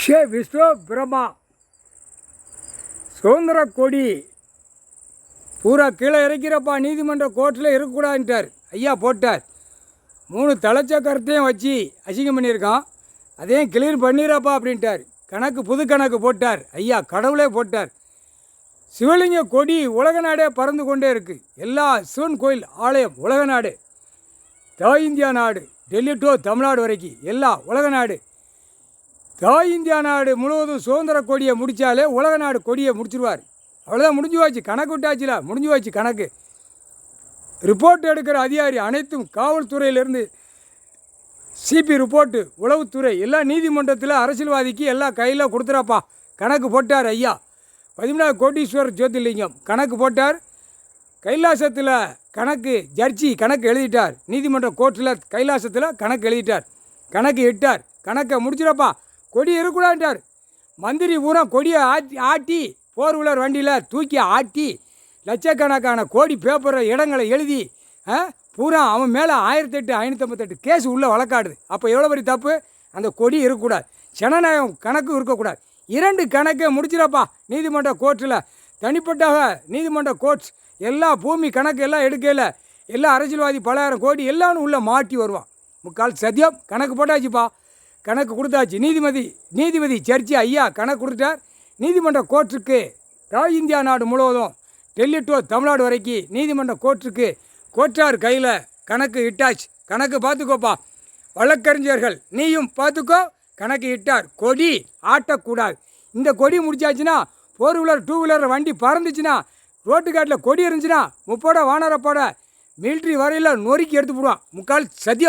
ஸ்ரீ விஸ்வ பிரம்மா சுதந்திர கொடி பூரா கீழே இறக்கிறப்பா, நீதிமன்ற கோர்ட்டில் இருக்கக்கூடாதுன்ட்டார். ஐயா போட்டார். 3 தலைச்சக்கரத்தையும் வச்சு அசிங்கம் பண்ணியிருக்கான், அதையும் கிளியர் பண்ணிடுறப்பா அப்படின்ட்டார். கணக்கு புது கணக்கு போட்டார். ஐயா கடவுளே போட்டார். சிவலிங்க கொடி உலக நாடே பறந்து கொண்டே இருக்குது. எல்லா சிவன் கோயில் ஆலயம் உலக நாடு, தாய் இந்தியா நாடு, டெல்லி டு தமிழ்நாடு வரைக்கும் எல்லா உலக நாடு. தாய் இந்தியா நாடு முழுவதும் சுதந்திர கொடியை முடித்தாலே உலக நாடு கொடியை முடிச்சிருவார். அவ்வளோதான், முடிஞ்சு போச்சு, கணக்கு விட்டாச்சுல, முடிஞ்சு போச்சு கணக்கு. ரிப்போர்ட் எடுக்கிற அதிகாரி அனைத்தும் காவல்துறையிலேருந்து சிபி ரிப்போர்ட்டு, உளவுத்துறை எல்லாம் நீதிமன்றத்தில் அரசியல்வாதிக்கு எல்லாம் கையில் கொடுத்துறாப்பா. கணக்கு போட்டார் ஐயா. 14 கோடீஸ்வரர் ஜோதிர்லிங்கம் கணக்கு போட்டார். கைலாசத்தில் கணக்கு ஜட்ஜி கணக்கு எழுதிட்டார். நீதிமன்ற கோர்ட்டில் கைலாசத்தில் கணக்கு எழுதிட்டார். கணக்கு இட்டார். கணக்கை முடிச்சிடப்பா, கொடி இருக்கக்கூடாதுட்டார். மந்திரி பூரா கொடியை ஆட்டி 4 வீலர் வண்டியில் தூக்கி ஆட்டி லட்சக்கணக்கான கோடி பேப்பரை இடங்களை எழுதி பூரா அவன் மேலே 1558 கேஸ் உள்ளே வழக்காடுது. அப்போ எவ்வளோ பெரிய தப்பு? அந்த கொடி இருக்கக்கூடாது. ஜனநாயகம் கணக்கு இருக்கக்கூடாது. 2 கணக்கை முடிச்சிடப்பா நீதிமன்ற கோர்ட்டில். தனிப்பட்டாக நீதிமன்ற கோர்ட்ஸ் எல்லா பூமி கணக்கு எல்லாம் எடுக்கல, எல்லா அரசியல்வாதி 10,000 கோடி எல்லாம் உள்ளே மாட்டி வருவான். முக்கால் சத்தியம் கணக்கு போட்டாச்சுப்பா. கணக்கு கொடுத்தாச்சு. நீதிபதி சர்ச்சி ஐயா கணக்கு கொடுத்தார். நீதிமன்ற கோர்ட்டுக்கு தாய் இந்தியா நாடு முழுவதும் டெல்லி டு தமிழ்நாடு வரைக்கும் நீதிமன்ற கோர்ட்டுக்கு கோர்ட்டார் கையில் கணக்கு இட்டாச்சு. கணக்கு பார்த்துக்கோப்பா வழக்கறிஞர்கள், நீயும் பார்த்துக்கோ. கணக்கு இட்டார். கொடி ஆட்டக்கூடாது. இந்த கொடி முடிச்சாச்சுன்னா 4 வீலர் 2 வீலர் வண்டி பறந்துச்சுன்னா, ரோட்டுக்காட்டில் கொடி இருந்துச்சுன்னா 30 வானரப்போட மிலிட்ரி வரையில் நொறுக்கி எடுத்து போடுவான். முக்கால் சத்தியம்.